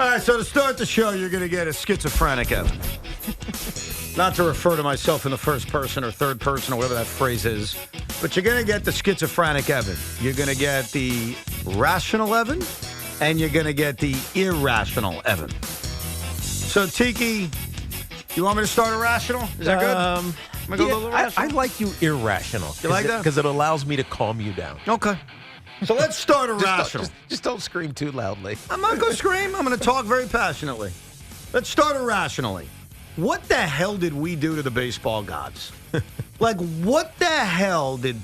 All right, so to start the show, you're going to get a schizophrenic Evan. Not to refer to myself in the first person or third person or whatever that phrase is, but you're going to get the schizophrenic Evan. You're going to get the rational Evan, and you're going to get the irrational Evan. So, Tiki, you want me to start irrational? Is that good? I'm gonna go a little rational? I like you irrational. You like that? Because it allows me to calm you down. Okay. So let's start irrational. Just don't scream too loudly. I'm not going to scream. I'm going to talk very passionately. Let's start irrationally. What the hell did we do to the baseball gods? Like, what the hell did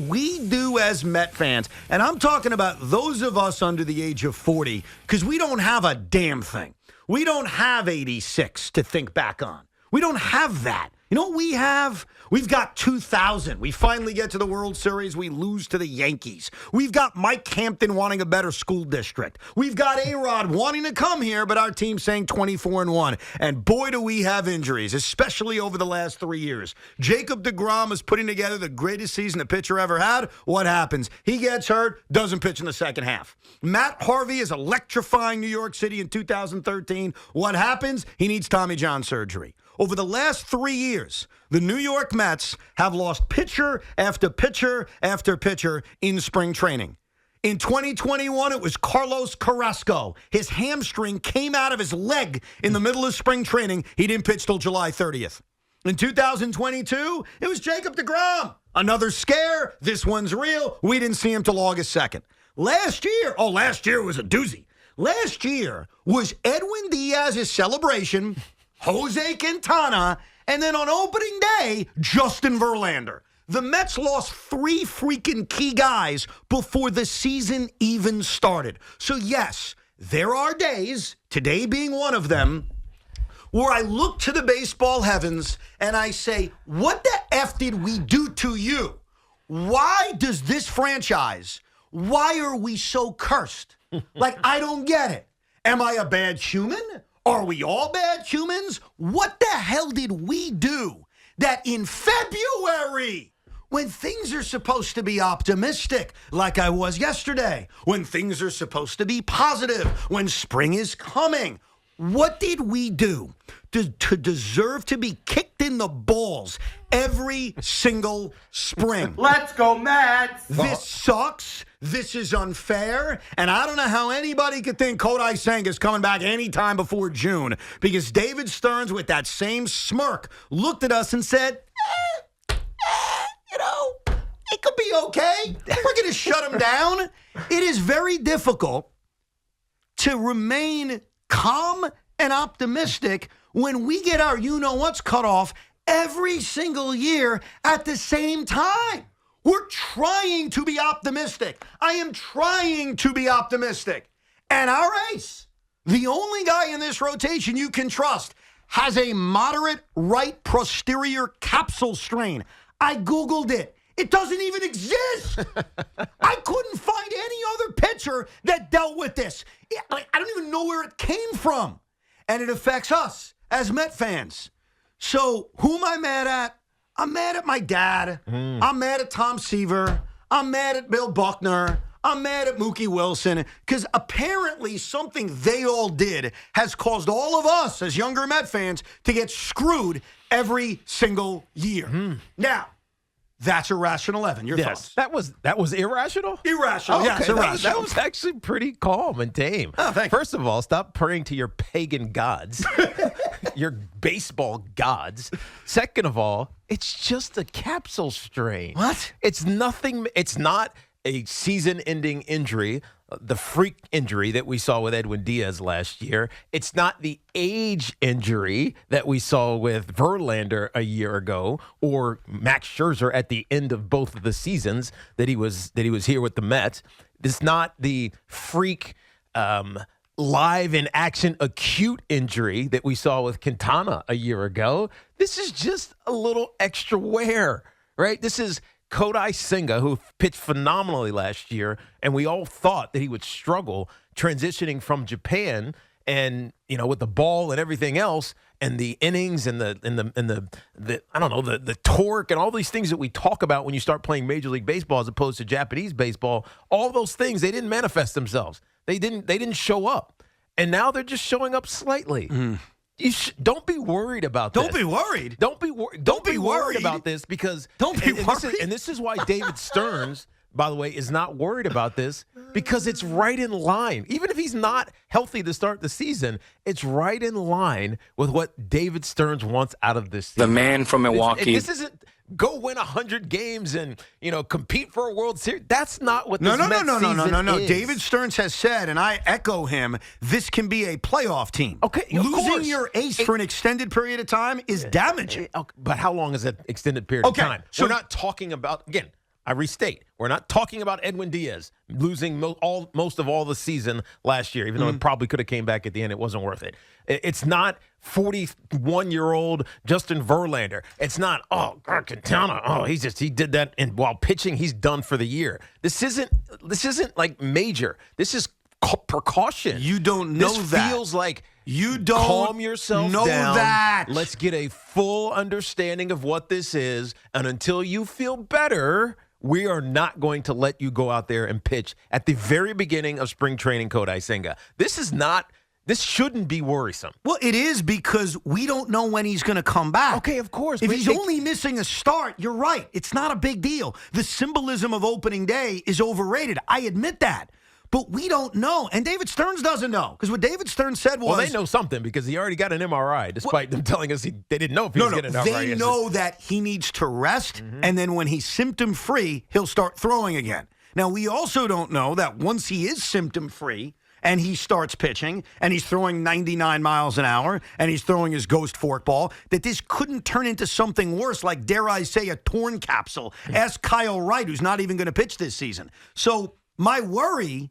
we do as Met fans? And I'm talking about those of us under the age of 40, because we don't have a damn thing. We don't have 86 to think back on. We don't have that. You know what we have? We've got 2000. We finally get to the World Series. We lose to the Yankees. We've got Mike Hampton wanting a better school district. We've got A-Rod wanting to come here, but our team saying 24-1. And boy, do we have injuries, especially over the last 3 years. Jacob deGrom is putting together the greatest season a pitcher ever had. What happens? He gets hurt, doesn't pitch in the second half. Matt Harvey is electrifying New York City in 2013. What happens? He needs Tommy John surgery. Over the last 3 years, the New York Mets have lost pitcher after pitcher after pitcher in spring training. In 2021, it was Carlos Carrasco. His hamstring came out of his leg in the middle of spring training. He didn't pitch till July 30th. In 2022, it was Jacob deGrom. Another scare. This one's real. We didn't see him till August 2nd. Last year was a doozy. Last year was Edwin Diaz's celebration, Jose Quintana, and then on opening day, Justin Verlander. The Mets lost 3 freaking key guys before the season even started. So yes, there are days, today being one of them, where I look to the baseball heavens and I say, what the F did we do to you? Why does this franchise, why are we so cursed? Like, I don't get it. Am I a bad human? Are we all bad humans? What the hell did we do that in February, when things are supposed to be optimistic, like I was yesterday, when things are supposed to be positive, when spring is coming, what did we do to deserve to be kicked in the balls every single spring? Let's go, Mets! This sucks. This is unfair. And I don't know how anybody could think Kodai Senga is coming back anytime before June, because David Stearns, with that same smirk, looked at us and said, it could be okay. We're going to shut him down. It is very difficult to remain calm and optimistic when we get our you-know-what's cut off every single year at the same time. We're trying to be optimistic. I am trying to be optimistic. And our ace, the only guy in this rotation you can trust, has a moderate right posterior capsule strain. I Googled it. It doesn't even exist. I couldn't find any other pitcher that dealt with this. I don't even know where it came from. And it affects us as Met fans. So who am I mad at? I'm mad at my dad. I'm mad at Tom Seaver. I'm mad at Bill Buckner. I'm mad at Mookie Wilson, because apparently something they all did has caused all of us as younger Met fans to get screwed every single year. Now, that's irrational, Evan. Your thoughts? That was irrational? Irrational, yes, irrational. That was actually pretty calm and tame. Oh, thank you. First of all, stop praying to your pagan gods, your baseball gods. Second of all, it's just a capsule strain. What? It's nothing. It's not a season-ending injury, the freak injury that we saw with Edwin Diaz last year. It's not the age injury that we saw with Verlander a year ago, or Max Scherzer at the end of both of the seasons that he was here with the Mets. It's not the freak live in action acute injury that we saw with Quintana a year ago. This is just a little extra wear, right? This is Kodai Senga, who pitched phenomenally last year, and we all thought that he would struggle transitioning from Japan, and with the ball and everything else, and the innings and the I don't know, the torque and all these things that we talk about when you start playing Major League Baseball as opposed to Japanese baseball. All those things, they didn't manifest themselves. They didn't show up. and now they're just showing up slightly. Don't be worried about this. Don't be worried. Don't be worried. Don't be worried about this because Don't be worried. And this is why David Stearns, by the way, is not worried about this because it's right in line. Even if he's not healthy to start the season, it's right in line with what David Stearns wants out of this season. The man from Milwaukee. This isn't go win 100 games and, compete for a World Series. That's not what this Mets season is. David Stearns has said, and I echo him, this can be a playoff team. Okay, of Losing course. your ace for an extended period of time is damaging. Okay, but how long is that extended period of time? So we're not talking about, again, I restate, we're not talking about Edwin Diaz losing most of all the season last year, even though it probably could have came back at the end. It wasn't worth it. It's not 41-year-old Justin Verlander. It's not, Quintana. He did that, and while pitching, he's done for the year. This isn't like major. This is precaution. You don't know this that. Feels like you don't calm yourself know down. that. Let's get a full understanding of what this is, and until you feel better, we are not going to let you go out there and pitch at the very beginning of spring training, Kodai Senga. This shouldn't be worrisome. Well, it is because we don't know when he's going to come back. Okay, of course. If he's only missing a start, you're right. It's not a big deal. The symbolism of opening day is overrated. I admit that. But we don't know. And David Stearns doesn't know. Because what David Stearns said was... Well, they know something because he already got an MRI, despite them telling us they didn't know if he was getting an MRI. They know that he needs to rest, and then when he's symptom-free, he'll start throwing again. Now, we also don't know that once he is symptom-free and he starts pitching and he's throwing 99 miles an hour and he's throwing his ghost forkball, that this couldn't turn into something worse, like, dare I say, a torn capsule. Ask Kyle Wright, who's not even going to pitch this season. So my worry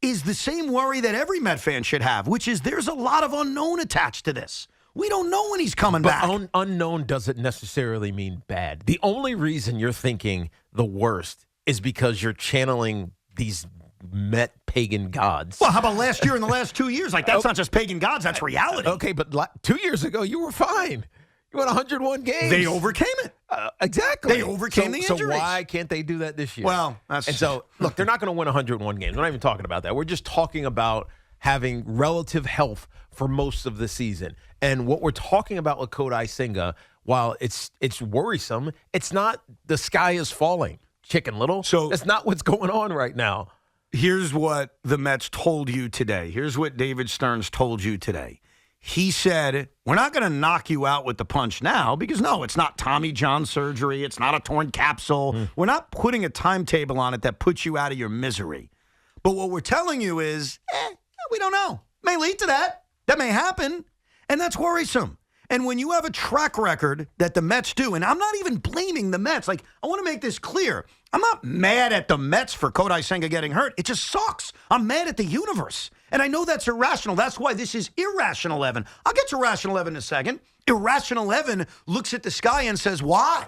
is the same worry that every Met fan should have, which is there's a lot of unknown attached to this. We don't know when he's coming back. But unknown doesn't necessarily mean bad. The only reason you're thinking the worst is because you're channeling these Met pagan gods. Well, how about last year and the last 2 years? Like, that's not just pagan gods, that's reality. Okay, but 2 years ago, you were fine. You won 101 games. They overcame it. Exactly. They overcame the injuries. So why can't they do that this year? Well, that's... And so, look, they're not going to win 101 games. We're not even talking about that. We're just talking about having relative health for most of the season. And what we're talking about with Kodai Senga, while it's worrisome, it's not the sky is falling, Chicken Little. So that's not what's going on right now. Here's what the Mets told you today. Here's what David Stearns told you today. He said, we're not going to knock you out with the punch now because, no, it's not Tommy John surgery. It's not a torn capsule. We're not putting a timetable on it that puts you out of your misery. But what we're telling you is, we don't know. May lead to that. That may happen. And that's worrisome. And when you have a track record that the Mets do, and I'm not even blaming the Mets. Like, I want to make this clear. I'm not mad at the Mets for Kodai Senga getting hurt. It just sucks. I'm mad at the universe. And I know that's irrational. That's why this is Irrational Evan. I'll get to Rational Evan in a second. Irrational Evan looks at the sky and says, why?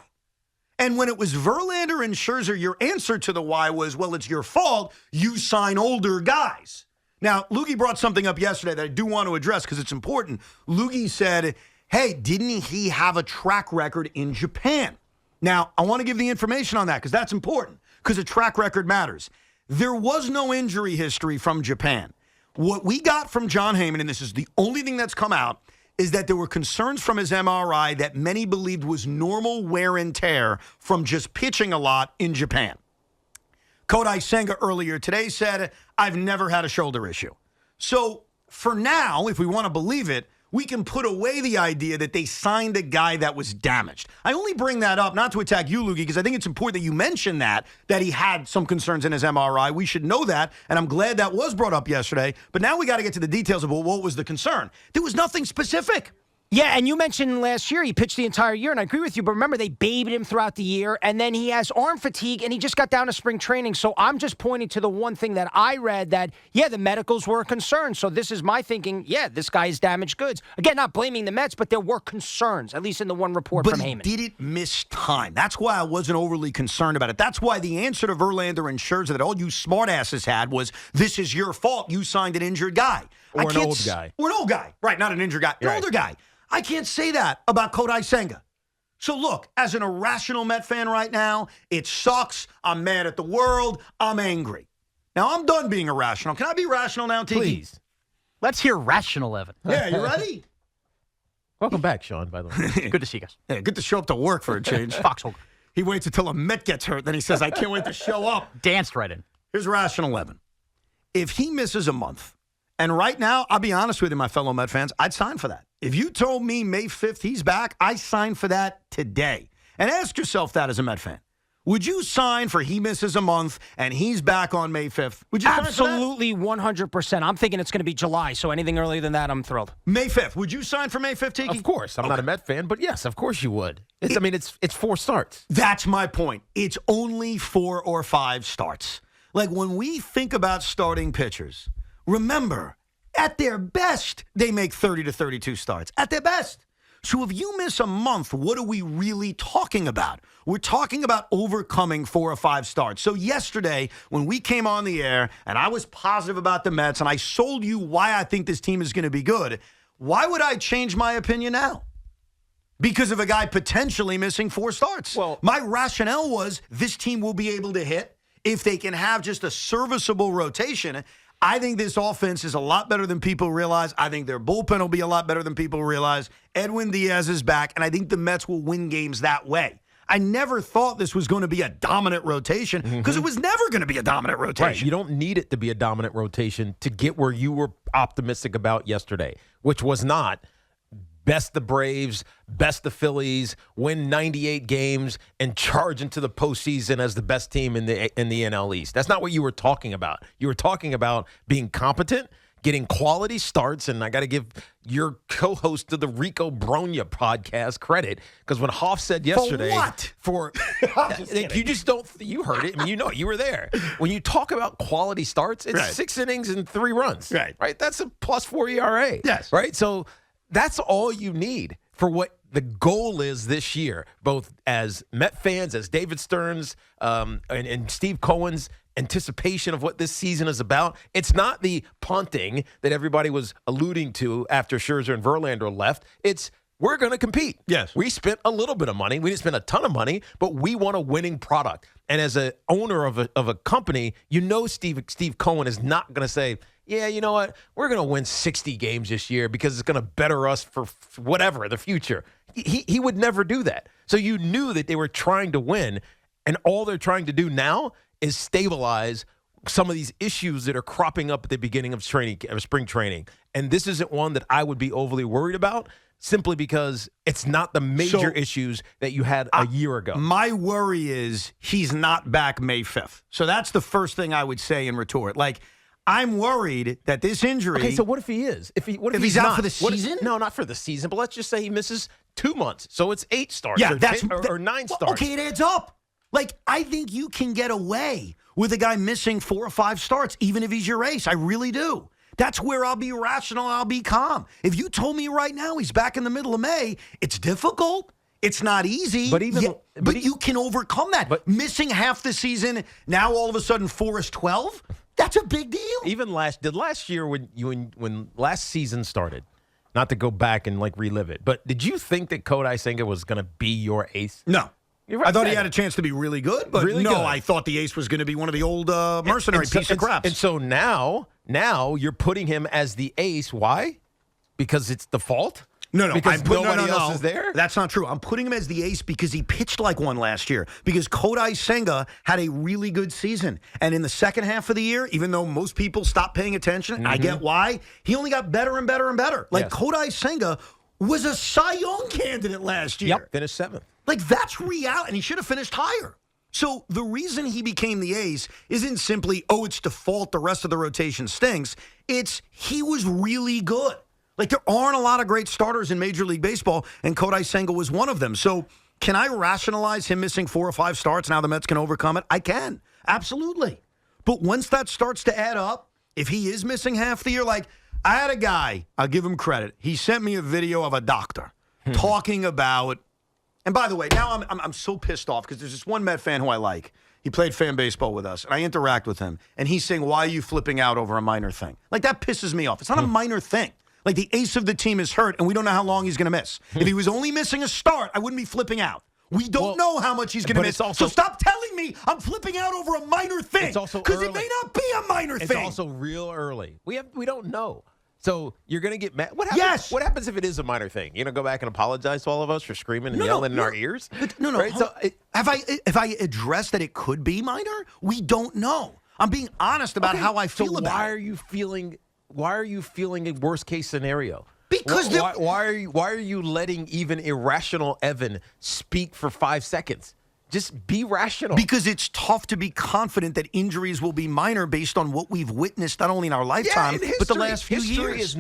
And when it was Verlander and Scherzer, your answer to the why was, well, it's your fault. You sign older guys. Now, Loogie brought something up yesterday that I do want to address because it's important. Loogie said, hey, didn't he have a track record in Japan? Now, I want to give the information on that because that's important because a track record matters. There was no injury history from Japan. What we got from John Heyman, and this is the only thing that's come out, is that there were concerns from his MRI that many believed was normal wear and tear from just pitching a lot in Japan. Kodai Senga earlier today said, I've never had a shoulder issue. So for now, if we want to believe it, we can put away the idea that they signed a guy that was damaged. I only bring that up not to attack you, Loogie, because I think it's important that you mention that he had some concerns in his MRI. We should know that, and I'm glad that was brought up yesterday. But now we got to get to the details of what was the concern. There was nothing specific. Yeah, and you mentioned last year he pitched the entire year, and I agree with you, but remember, they babied him throughout the year, and then he has arm fatigue, and he just got down to spring training. So I'm just pointing to the one thing that I read that, yeah, the medicals were concerned. So this is my thinking, yeah, this guy is damaged goods. Again, not blaming the Mets, but there were concerns, at least in the one report from Heyman. But he didn't miss time. That's why I wasn't overly concerned about it. That's why the answer to Verlander and Scherzer that all you smartasses had was, this is your fault. You signed an injured guy. Or an old guy. Or an old guy. Right, not an injured guy. An older guy. I can't say that about Kodai Senga. So look, as an irrational Met fan right now, it sucks. I'm mad at the world. I'm angry. Now, I'm done being irrational. Can I be rational now, Tiki? Please. Let's hear rational Evan. Yeah, you ready? Welcome back, Sean, by the way. Good to see you guys. Yeah, good to show up to work for a change. Foxhole He waits until a Met gets hurt, then he says, I can't wait to show up. danced right in. Here's rational Evan. If he misses a month, and right now, I'll be honest with you, my fellow Met fans, I'd sign for that. If you told me May 5th he's back, I sign for that today. And ask yourself that as a Met fan. Would you sign for he misses a month and he's back on May 5th? Would you sign for that? Absolutely, 100%. I'm thinking it's going to be July, so anything earlier than that, I'm thrilled. May 5th. Would you sign for May 5th, Tiki? Of course. I'm not a Met fan, but yes, of course you would. It's 4 starts. That's my point. It's only 4 or 5 starts. Like when we think about starting pitchers, remember, at their best, they make 30 to 32 starts. At their best. So if you miss a month, what are we really talking about? We're talking about overcoming 4 or 5 starts. So yesterday, when we came on the air and I was positive about the Mets and I sold you why I think this team is going to be good, why would I change my opinion now? Because of a guy potentially missing 4 starts. Well, my rationale was this team will be able to hit if they can have just a serviceable rotation. I think this offense is a lot better than people realize. I think their bullpen will be a lot better than people realize. Edwin Diaz is back, and I think the Mets will win games that way. I never thought this was going to be a dominant rotation because it was never going to be a dominant rotation. Right. You don't need it to be a dominant rotation to get where you were optimistic about yesterday, which was not best the Braves, best the Phillies, win 98 games, and charge into the postseason as the best team in the NL East. That's not what you were talking about. You were talking about being competent, getting quality starts, and I got to give your co-host of the Rico Bronya podcast credit, because when Hoff said yesterday... For what? You just don't... You heard it. I mean, you know, you were there. When you talk about quality starts, it's Right. 6 innings and 3 runs. Right. That's a +4 ERA. Yes. Right? So that's all you need for what the goal is this year, both as Met fans, as David Stearns, and Steve Cohen's anticipation of what this season is about. It's not the punting that everybody was alluding to after Scherzer and Verlander left. It's we're going to compete. Yes. We spent a little bit of money. We didn't spend a ton of money, but we want a winning product. And as an owner of a company, you know Steve Cohen is not going to say, yeah, you know what? We're going to win 60 games this year because it's going to better us for whatever, the future. He would never do that. So you knew that they were trying to win, and all they're trying to do now is stabilize some of these issues that are cropping up at the beginning of spring training. And this isn't one that I would be overly worried about, simply because it's not the major issues that you had a year ago. My worry is he's not back May 5th. So that's the first thing I would say in retort. Like, I'm worried that this injury... Okay, so what if he is? If he's out for the season? No, not for the season, but let's just say he misses 2 months. So it's 8 starts or 9 starts. Okay, it adds up. Like, I think you can get away with a guy missing 4 or 5 starts, even if he's your ace. I really do. That's where I'll be rational, I'll be calm. If you told me right now he's back in the middle of May, it's difficult. It's not easy. But you can overcome that. But missing half the season, now all of a sudden 4 is 12? That's a big deal. Even last year when last season started, not to go back and like relive it, but did you think that Kodai Senga was going to be your ace? No. Right. I thought he had a chance to be really good, but really good. I thought the ace was going to be one of the old mercenary piece of craps. And so now you're putting him as the ace. Why? Because it's default? No. Because nobody else is there? That's not true. I'm putting him as the ace because he pitched like one last year. Because Kodai Senga had a really good season. And in the second half of the year, even though most people stopped paying attention, I get why, he only got better and better and better. Like, Kodai Senga was a Cy Young candidate last year. Yep, finished 7th. Like, that's reality. And he should have finished higher. So the reason he became the ace isn't simply, it's default, the rest of the rotation stinks. It's he was really good. Like, there aren't a lot of great starters in Major League Baseball, and Kodai Senga was one of them. So can I rationalize him missing 4 or 5 starts and how the Mets can overcome it? I can. Absolutely. But once that starts to add up, if he is missing half the year, like, I had a guy, I'll give him credit. He sent me a video of a doctor talking about, and by the way, now I'm so pissed off because there's this one Met fan who I like. He played fan baseball with us, and I interact with him, and he's saying, why are you flipping out over a minor thing? Like, that pisses me off. It's not a minor thing. Like, the ace of the team is hurt, and we don't know how long he's going to miss. If he was only missing a start, I wouldn't be flipping out. We don't know how much he's going to miss. So stop telling me I'm flipping out over a minor thing. It's also because it may not be a minor thing. It's also real early. We don't know. So you're going to get mad. What happens, Yes. What happens if it is a minor thing? You know, go back and apologize to all of us for screaming and yelling in our ears? But no. Right? So Have I addressed that it could be minor? We don't know. I'm being honest about how I feel about why it. are you feeling? Why are you feeling a worst case scenario? Because why are you letting even irrational Evan speak for 5 seconds? Just be rational. Because it's tough to be confident that injuries will be minor based on what we've witnessed not only in our lifetime, but the last few years.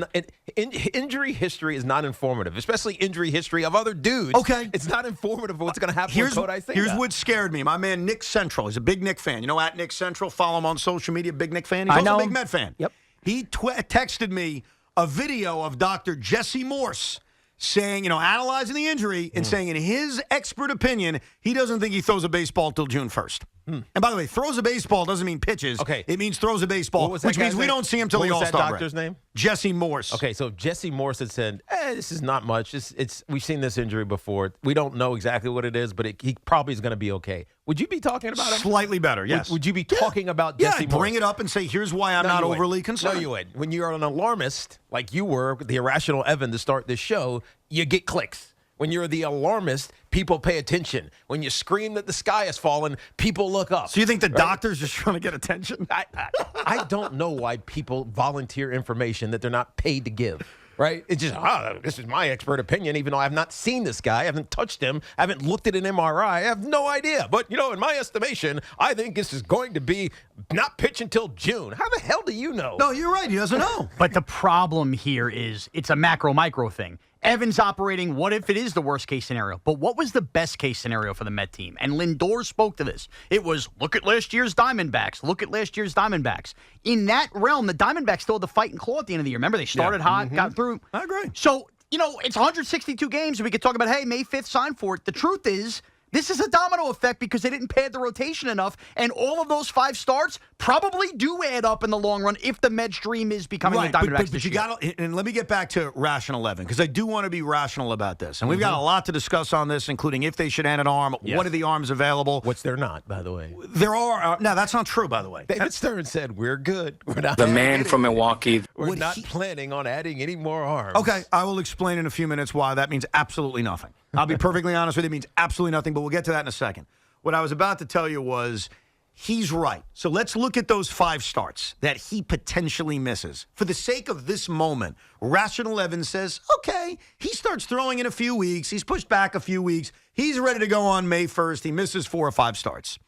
Injury history is not informative, especially injury history of other dudes. Okay. It's not informative of what's going to happen with Kodai Senga. Here's what scared me. My man Nick Central, he's a big Nick fan. You know, at Nick Central, follow him on social media, big Nick fan. He's also a big Met fan. Yep. He texted me a video of Dr. Jesse Morse saying, analyzing the injury and saying, in his expert opinion, he doesn't think he throws a baseball till June 1st. And by the way, throws a baseball doesn't mean pitches. Okay. It means throws a baseball, which means we don't see him till the All-Star break. What was that doctor's name? Jesse Morse. Okay, so Jesse Morse had said, this is not much. It's we've seen this injury before. We don't know exactly what it is, but he probably is going to be okay. Would you be talking about him? Slightly better, yes. Would you be talking about Jesse Morse? Bring it up and say, here's why I'm not overly concerned. No, you would. When you're an alarmist, like you were, the irrational Evan to start this show, you get clicks. When you're the alarmist, people pay attention. When you scream that the sky has fallen, people look up. So you think the doctor's just trying to get attention? I don't know why people volunteer information that they're not paid to give. Right? It's just, this is my expert opinion, even though I have not seen this guy, I haven't touched him, I haven't looked at an MRI, I have no idea. But, in my estimation, I think this is going to be not pitch until June. How the hell do you know? No, you're right. He doesn't know. But the problem here is it's a macro-micro thing. Evan's operating, what if it is the worst-case scenario? But what was the best-case scenario for the Met team? And Lindor spoke to this. It was, look at last year's Diamondbacks. Look at last year's Diamondbacks. In that realm, the Diamondbacks still had the fight and claw at the end of the year. Remember, they started hot, got through. I agree. So, it's 162 games, and we could talk about, hey, May 5th, sign for it. The truth is, this is a domino effect because they didn't pad the rotation enough, and all of those 5 starts probably do add up in the long run if the Mets' dream is becoming the Diamondbacks but this you year. got to, and let me get back to rational Evan, because I do want to be rational about this. And we've got a lot to discuss on this, including if they should add an arm, what are the arms available. Which they're not, by the way. There are. No, that's not true, by the way. David Stern said, we're good. We're not The man from Milwaukee. We're not planning on adding any more arms. Okay, I will explain in a few minutes why that means absolutely nothing. I'll be perfectly honest with you, it means absolutely nothing, but we'll get to that in a second. What I was about to tell you was he's right. So let's look at those 5 starts that he potentially misses. For the sake of this moment, Rational Evan says, okay, he starts throwing in a few weeks. He's pushed back a few weeks. He's ready to go on May 1st. He misses 4 or 5 starts.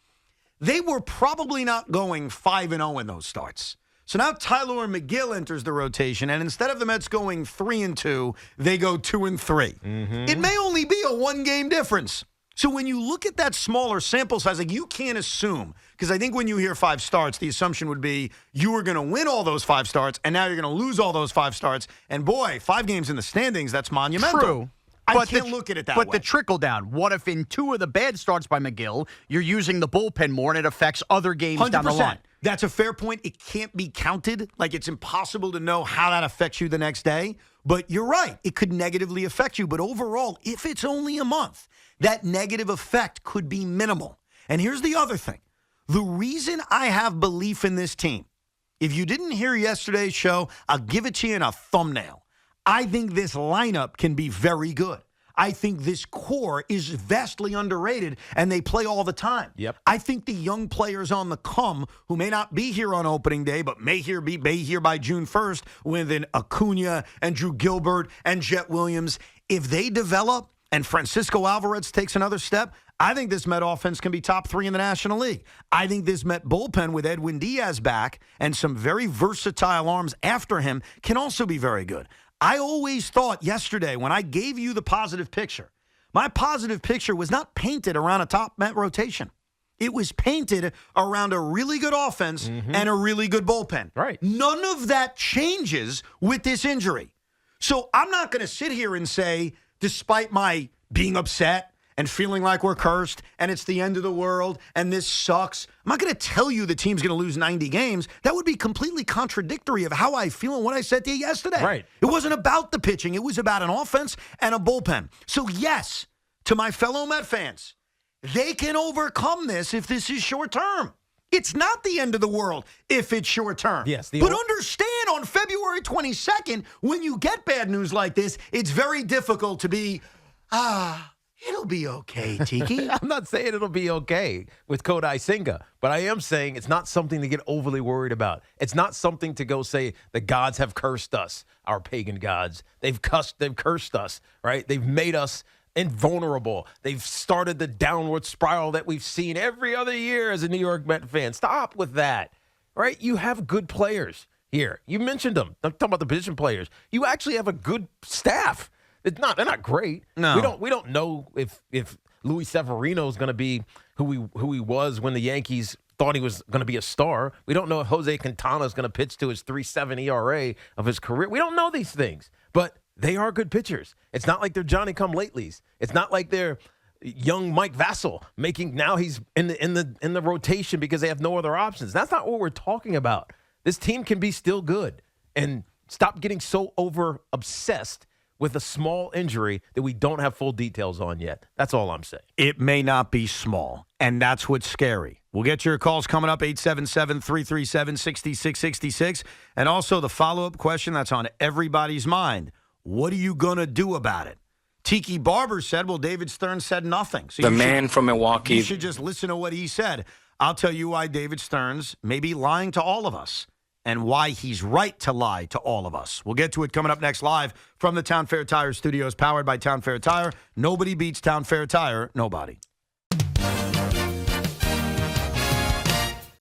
They were probably not going 5-0 in those starts. So now Tyler McGill enters the rotation, and instead of the Mets going 3-2, they go 2-3. It may only be a 1-game difference. So when you look at that smaller sample size, you can't assume, because I think when you hear 5 starts, the assumption would be you were going to win all those 5 starts, and now you're going to lose all those 5 starts. And boy, 5 games in the standings, that's monumental. True. I can't look at it that way. But the trickle down, what if in 2 of the bad starts by McGill, you're using the bullpen more and it affects other games 100%. down the line? That's a fair point. It can't be counted. It's impossible to know how that affects you the next day. But you're right. It could negatively affect you. But overall, if it's only a month, that negative effect could be minimal. And here's the other thing. The reason I have belief in this team, if you didn't hear yesterday's show, I'll give it to you in a thumbnail. I think this lineup can be very good. I think this core is vastly underrated, and they play all the time. Yep. I think the young players on the come who may not be here on opening day, but may be here by June 1st with an Acuna and Drew Gilbert and Jet Williams, if they develop and Francisco Alvarez takes another step, I think this Met offense can be top 3 in the National League. I think this Met bullpen with Edwin Diaz back and some very versatile arms after him can also be very good. I always thought yesterday when I gave you the positive picture, my positive picture was not painted around a top Met rotation. It was painted around a really good offense and a really good bullpen. Right. None of that changes with this injury. So I'm not going to sit here and say, despite my being upset and feeling like we're cursed and it's the end of the world and this sucks, I'm not going to tell you the team's going to lose 90 games. That would be completely contradictory of how I feel and what I said to you yesterday. Right. It wasn't about the pitching. It was about an offense and a bullpen. So yes, to my fellow Met fans, they can overcome this if this is short term. It's not the end of the world if it's short term. Yes, but understand on February 22nd, when you get bad news like this, it's very difficult to be, it'll be okay, Tiki. I'm not saying it'll be okay with Kodai Senga, but I am saying it's not something to get overly worried about. It's not something to go say the gods have cursed us, our pagan gods. They've cursed us, right? They've made us invulnerable. They've started the downward spiral that we've seen every other year as a New York Met fan. Stop with that, right? You have good players here. You mentioned them. I'm talking about the position players. You actually have a good staff. They're not great. No. We don't know if Luis Severino is going to be who he was when the Yankees thought he was going to be a star. We don't know if Jose Quintana is going to pitch to his 3.7 ERA of his career. We don't know these things, but they are good pitchers. It's not like they're Johnny-come-latelys. It's not like they're young Mike Vassell now he's in the rotation because they have no other options. That's not what we're talking about. This team can be still good, and stop getting so over obsessed with a small injury that we don't have full details on yet. That's all I'm saying. It may not be small, and that's what's scary. We'll get your calls coming up, 877-337-6666. And also the follow-up question that's on everybody's mind. What are you going to do about it? Tiki Barber said, well, David Stern said nothing. So from Milwaukee. You should just listen to what he said. I'll tell you why David Stearns may be lying to all of us and why he's right to lie to all of us. We'll get to it coming up next live from the Town Fair Tire Studios, powered by Town Fair Tire. Nobody beats Town Fair Tire. Nobody.